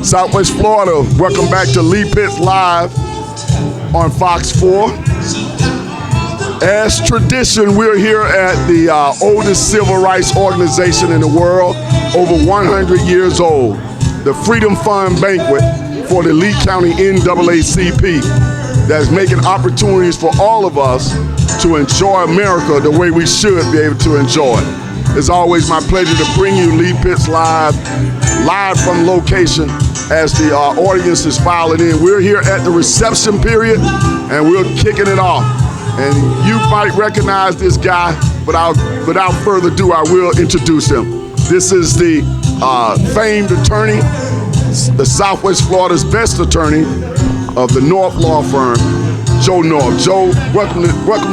Southwest Florida, welcome back to Lee Pitts Live on Fox 4. As tradition, we're here at the oldest civil rights organization in the world, over 100 years old, the Freedom Fund Banquet for the Lee County NAACP, that's making opportunities for all of us to enjoy America the way we should be able to enjoy it. It's always my pleasure to bring you Lee Pitts live from location as the audience is filing in. We're here at the reception period and we're kicking it off. And you might recognize this guy, but without further ado, I will introduce him. This is the famed attorney, the Southwest Florida's best attorney of the North Law Firm, Joe North. Joe, welcome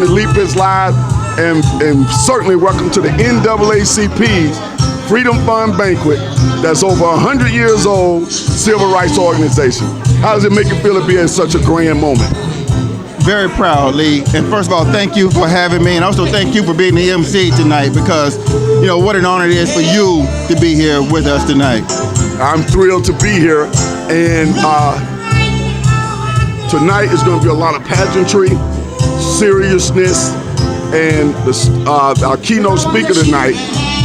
to Lee Pitts Live, and certainly welcome to the NAACP's Freedom Fund Banquet, that's over 100 years old, civil rights organization. How does it make you feel to be in such a grand moment? Very proud, Lee. And first of all, thank you for having me, and also thank you for being the MC tonight, because you know what an honor it is for you to be here with us tonight. I'm thrilled to be here, and tonight is going to be a lot of pageantry, seriousness, and our keynote speaker tonight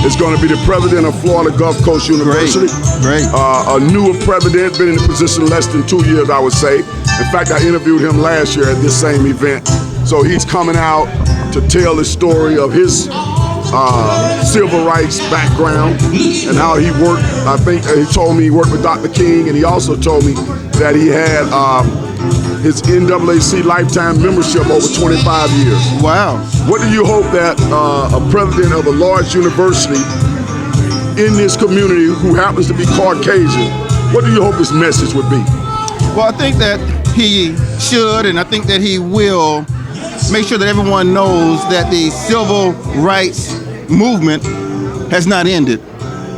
is going to be the president of Florida Gulf Coast University. Great. A newer president, been in the position less than 2 years, I would say. In fact, I interviewed him last year at this same event. So he's coming out to tell the story of his civil rights background and how he worked. I think he told me he worked with Dr. King, and he also told me that he had his NAACP lifetime membership over 25 years. Wow. What do you hope that a president of a large university in this community who happens to be Caucasian, what do you hope his message would be? Well, I think that he should, and I think that he will make sure that everyone knows that the civil rights movement has not ended.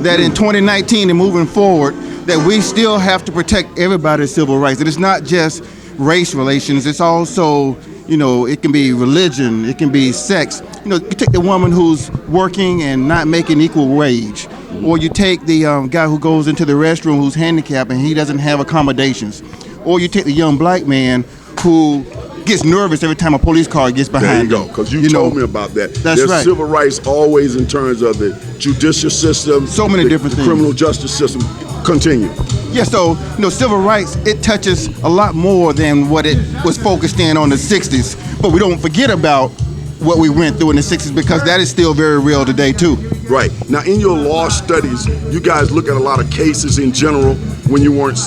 That in 2019 and moving forward, that we still have to protect everybody's civil rights. That it's not just race relations, it's also, you know, it can be religion, it can be sex. You know, you take the woman who's working and not making equal wage, or you take the guy who goes into the restroom who's handicapped and he doesn't have accommodations, or you take the young black man who gets nervous every time a police car gets behind him. There you go, because you told me about that. That's There's right. Civil rights always in terms of the judicial system, so many different things. Criminal justice system. Continue. Yeah, so, you know, civil rights, it touches a lot more than what it was focused in on the 60s. But we don't forget about what we went through in the 60s, because that is still very real today, too. Right. Now, in your law studies, you guys look at a lot of cases in general when you weren't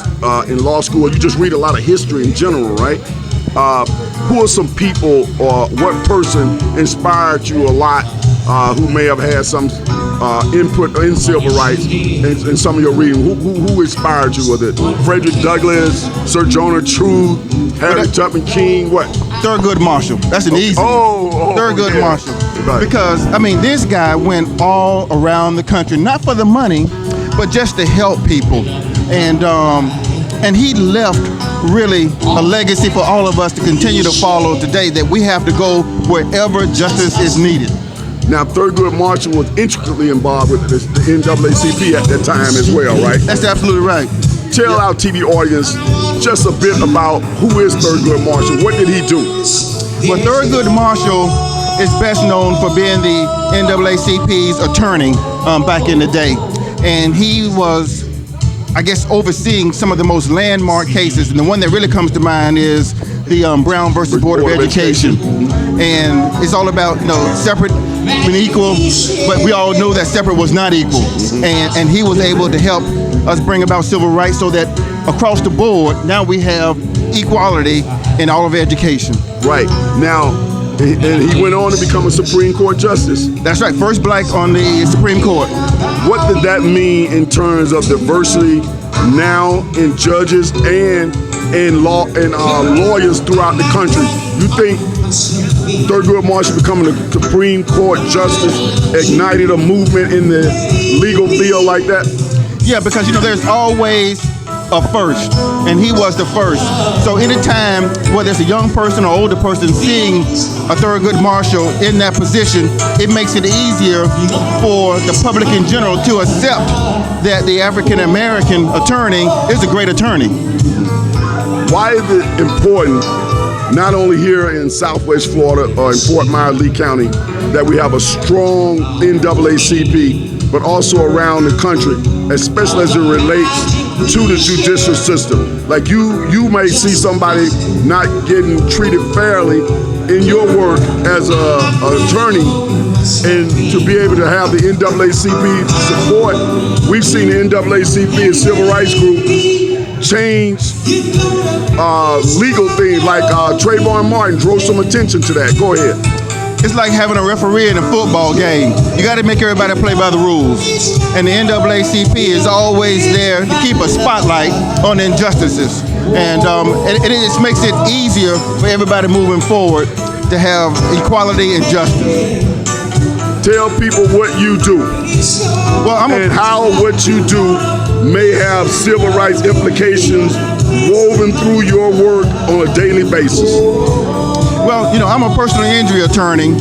in law school. You just read a lot of history in general, right? Who are some people or what person inspired you a lot who may have had some input in civil rights in some of your reading? Who inspired you? Was it Frederick Douglass, Sir Jonah Truth, Harriet Tubman King, what? Thurgood Marshall. That's an easy one. Thurgood Marshall. Right. Because, I mean, this guy went all around the country, not for the money, but just to help people. And he left really a legacy for all of us to continue to follow today, that we have to go wherever justice is needed. Now, Thurgood Marshall was intricately involved with the NAACP at that time as well, right? That's absolutely right. Tell our TV audience just a bit about who is Thurgood Marshall. What did he do? Well, Thurgood Marshall is best known for being the NAACP's attorney back in the day. And he was, I guess, overseeing some of the most landmark cases. And the one that really comes to mind is the Brown versus Board of Education. And it's all about, you know, separate and equal, but we all know that separate was not equal. And he was able to help us bring about civil rights so that across the board, now we have equality in all of education. Right. Now, and he went on to become a Supreme Court justice. That's right, first black on the Supreme Court. What did that mean in terms of diversity now in judges and in law and lawyers throughout the country? You think Thurgood Marshall becoming a Supreme Court justice ignited a movement in the legal field like that? Yeah, because, you know, there's always a first, and he was the first. So anytime, whether it's a young person or older person, seeing a Thurgood Marshall in that position, it makes it easier for the public in general to accept that the African American attorney is a great attorney. Why is it important, not only here in Southwest Florida or in Fort Myers, Lee County, that we have a strong NAACP, but also around the country, especially as it relates to the judicial system? Like you may see somebody not getting treated fairly in your work as an attorney, and to be able to have the NAACP support. We've seen the NAACP and Civil Rights Group change legal things, like Trayvon Martin drove some attention to that. Go ahead. It's like having a referee in a football game. You got to make everybody play by the rules. And the NAACP is always there to keep a spotlight on injustices. And it just makes it easier for everybody moving forward to have equality and justice. Tell people what you do, and how what you do may have civil rights implications woven through your work on a daily basis. Well, you know, I'm a personal injury attorney,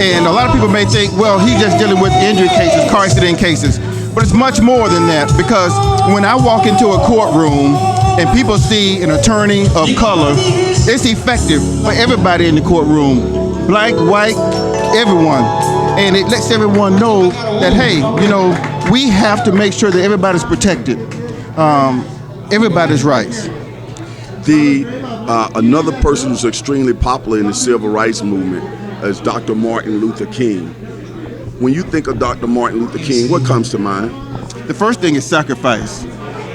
and a lot of people may think, well, he's just dealing with injury cases, car accident cases. But it's much more than that, because when I walk into a courtroom and people see an attorney of color, it's effective for everybody in the courtroom, black, white, everyone. And it lets everyone know that, hey, you know, we have to make sure that everybody's protected, everybody's rights. Another person who's extremely popular in the civil rights movement is Dr. Martin Luther King. When you think of Dr. Martin Luther King, what comes to mind? The first thing is sacrifice,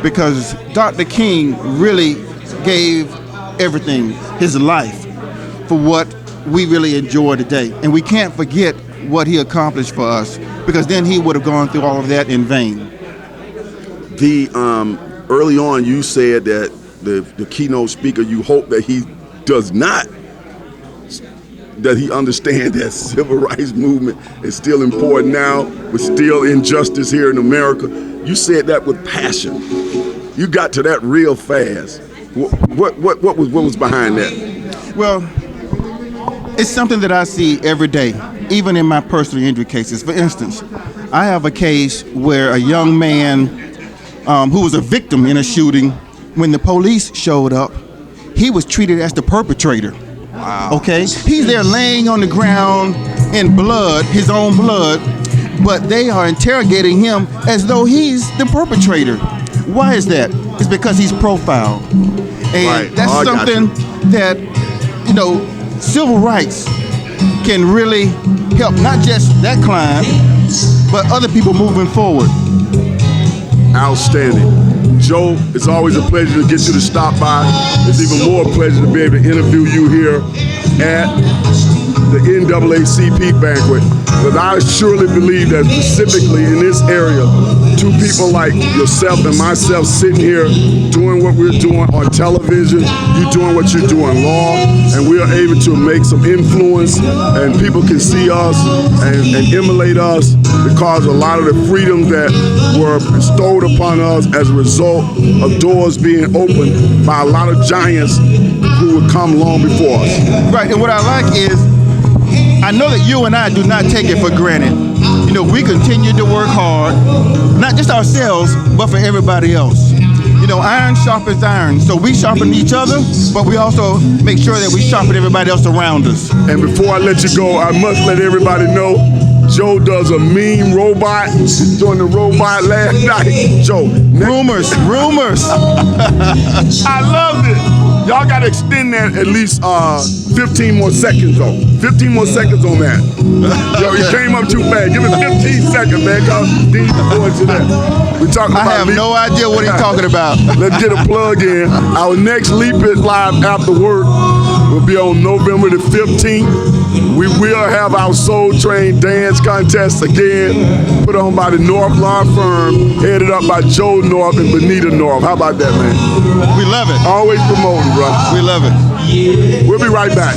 because Dr. King really gave everything, his life, for what we really enjoy today. And we can't forget what he accomplished for us, because then he would have gone through all of that in vain. Early on, you said that the keynote speaker, you hope that he does not, that he understands that civil rights movement is still important now, with still injustice here in America. You said that with passion. You got to that real fast. What was behind that? Well, it's something that I see every day, even in my personal injury cases. For instance, I have a case where a young man who was a victim in a shooting, when the police showed up, he was treated as the perpetrator. Wow. Okay? He's there laying on the ground in blood, his own blood, but they are interrogating him as though he's the perpetrator. Why is that? It's because he's profiled. And that's something that, you know, civil rights can really help not just that client, but other people moving forward. Outstanding. Joe, it's always a pleasure to get you to stop by. It's even more a pleasure to be able to interview you here at the NAACP banquet, because I surely believe that specifically in this area, two people like yourself and myself sitting here doing what we're doing on television, you doing what you're doing law, and we are able to make some influence, and people can see us and emulate us, because a lot of the freedoms that were bestowed upon us as a result of doors being opened by a lot of giants who would come long before us. Right, and what I like is, I know that you and I do not take it for granted. You know, we continue to work hard, not just ourselves, but for everybody else. You know, iron sharpens iron, so we sharpen each other, but we also make sure that we sharpen everybody else around us. And before I let you go, I must let everybody know, Joe does a meme robot. He's doing the robot last night. Joe. Rumors. I loved it. Y'all got to extend that at least 15 more seconds, though. 15 more seconds on that. Yo, you came up too fast. Give it 15 seconds, man. These boys to that. We talking about. I have no idea what he's talking about. Let's get a plug in. Our next Leap It Live after work will be on November the 15th. We will have our Soul Train dance contest again, put on by the North Law Firm, headed up by Joe North and Benita North. How about that, man? We love it. Always promoting, bro. We love it. We'll be right back.